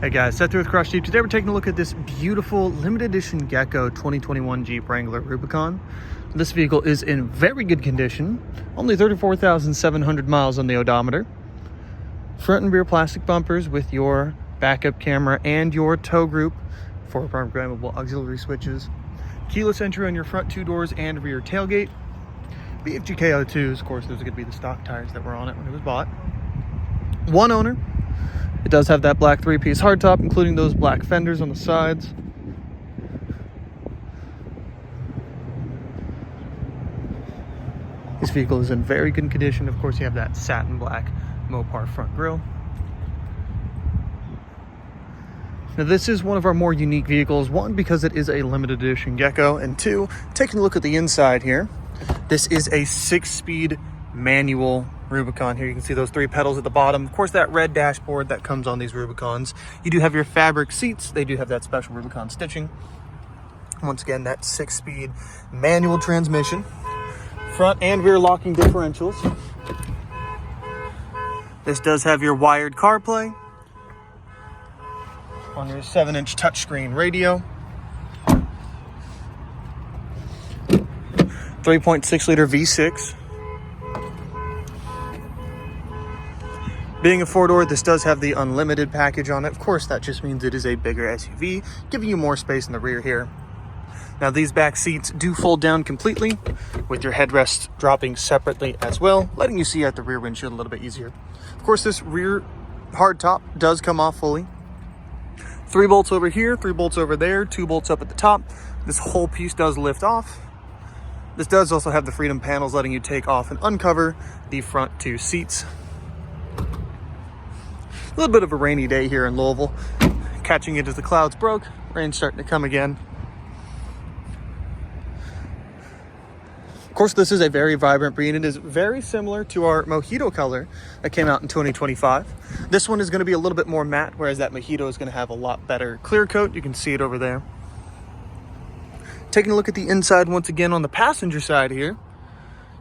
Hey guys, Seth here with Crush Jeep. Today we're taking a look at this beautiful limited edition Gecko 2021 Jeep Wrangler Rubicon. This vehicle is in very good condition, only 34,700 miles on the odometer. Front and rear plastic bumpers with your backup camera and your tow group for programmable auxiliary switches. Keyless entry on your front two doors and rear tailgate. BFG KO2s, of course, those are going to be the stock tires that were on it when it was bought. One owner. It does have that black three-piece hardtop, including those black fenders on the sides. This vehicle is in very good condition. Of course, you have that satin black Mopar front grille. Now, this is one of our more unique vehicles. One, because it is a limited edition Gecko, and two, taking a look at the inside here. This is a 6-speed manual Rubicon. Here you can see those 3 pedals at the bottom. Of course, that red dashboard that comes on these Rubicons. You do have your fabric seats. They do have that special Rubicon stitching. Once again, that 6-speed manual transmission. Front and rear locking differentials. This does have your wired CarPlay on your 7-inch touchscreen radio. 3.6-liter V6. Being a 4-door, this does have the unlimited package on it. Of course, that just means it is a bigger SUV, giving you more space in the rear here. Now, these back seats do fold down completely, with your headrest dropping separately as well, letting you see out the rear windshield a little bit easier. Of course, this rear hardtop does come off fully. 3 bolts over here, 3 bolts over there, 2 bolts up at the top. This whole piece does lift off. This does also have the Freedom panels, letting you take off and uncover the front 2 seats. A little bit of a rainy day here in Louisville. Catching it as the clouds broke. Rain's starting to come again. Of course, this is a very vibrant green. It is very similar to our Mojito color that came out in 2025. This one is going to be a little bit more matte, whereas that Mojito is going to have a lot better clear coat. You can see it over there. Taking a look at the inside once again on the passenger side here.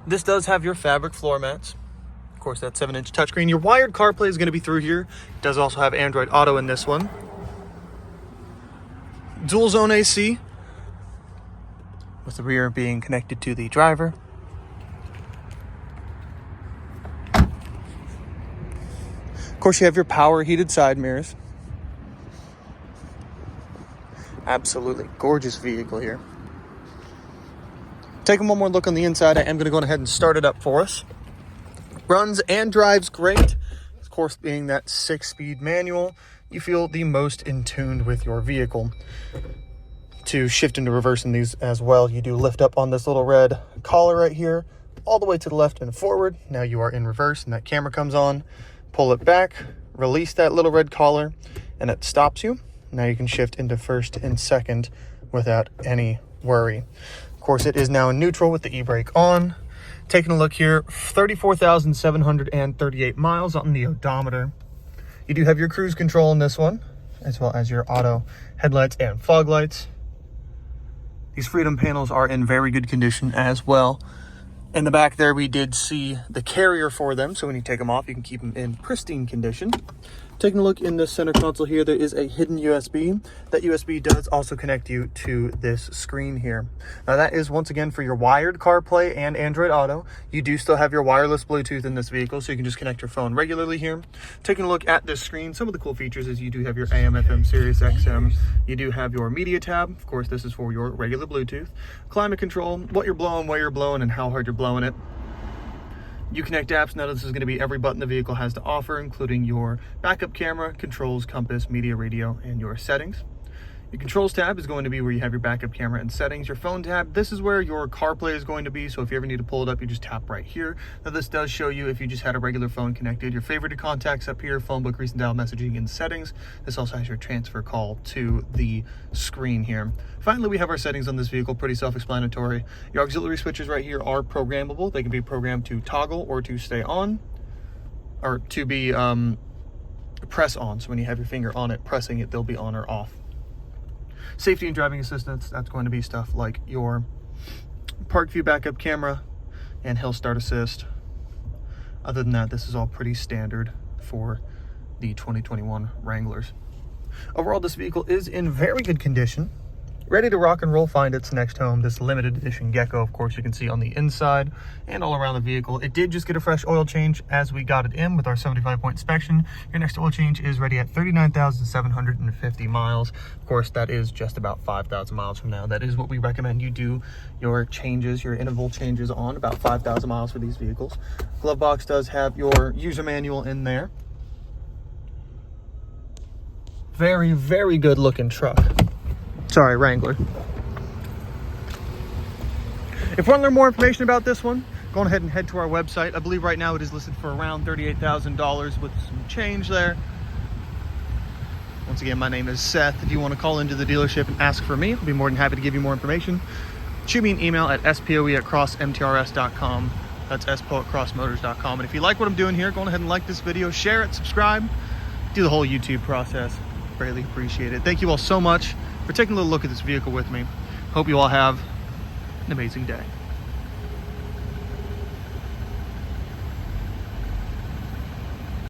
This does have your fabric floor mats. Of course, that 7-inch touchscreen. Your wired CarPlay is going to be through here. It does also have Android Auto in this one. Dual zone AC, with the rear being connected to the driver. Of course, you have your power heated side mirrors. Absolutely gorgeous vehicle here. Taking one more look on the inside, I am going to go ahead and start it up for us. Runs and drives great. Of course, being that 6-speed manual, you feel the most in tune with your vehicle. To shift into reverse in these as well, you do lift up on this little red collar right here, all the way to the left and forward. Now you are in reverse and that camera comes on. Pull it back, release that little red collar, and it stops you. Now you can shift into first and second without any worry. Of course, it is now in neutral with the e-brake on. Taking a look here, 34,738 miles on the odometer. You do have your cruise control in this one, as well as your auto headlights and fog lights. These Freedom panels are in very good condition as well. In the back there, we did see the carrier for them, so when you take them off, you can keep them in pristine condition. Taking a look in the center console here, there is a hidden USB. That USB does also connect you to this screen here. Now, that is once again for your wired CarPlay and Android Auto. You do still have your wireless Bluetooth in this vehicle, so you can just connect your phone regularly here. Taking a look at this screen, some of the cool features is you do have your AM, FM, Sirius XM. You do have your media tab. Of course, this is for your regular Bluetooth. Climate control, what you're blowing, where you're blowing, and how hard you're blowing it. You connect apps. Now this is going to be every button the vehicle has to offer, including your backup camera, controls, compass, media, radio, and your settings. Your controls tab is going to be where you have your backup camera and settings. Your phone tab, this is where your CarPlay is going to be. So if you ever need to pull it up, you just tap right here. Now this does show you if you just had a regular phone connected, your favorite contacts up here, phone book, recent dial messaging, and settings. This also has your transfer call to the screen here. Finally, we have our settings on this vehicle, pretty self-explanatory. Your auxiliary switches right here are programmable. They can be programmed to toggle or to stay on, or to be press on. So when you have your finger on it, pressing it, they'll be on or off. Safety and driving assistance, that's going to be stuff like your park view backup camera and hill start assist. Other than that, this is all pretty standard for the 2021 Wranglers. Overall, this vehicle is in very good condition, ready to rock and roll, find its next home. This limited edition Gecko, of course, you can see on the inside and all around the vehicle. It did just get a fresh oil change as we got it in with our 75-point inspection. Your next oil change is ready at 39,750 miles. Of course, that is just about 5,000 miles from now. That is what we recommend you do your changes, your interval changes on, about 5,000 miles for these vehicles. Glove box does have your user manual in there. Very, very good looking truck. Sorry, Wrangler. If you want to learn more information about this one, go ahead and head to our website. I believe right now it is listed for around $38,000 with some change there. Once again, my name is Seth. If you want to call into the dealership and ask for me, I'll be more than happy to give you more information. Shoot me an email at spoe@crossmtrs.com. That's spo@crossmotors.com. And if you like what I'm doing here, go ahead and like this video, share it, subscribe, do the whole YouTube process. Greatly appreciate it. Thank you all so much for taking a little look at this vehicle with me. Hope you all have an amazing day.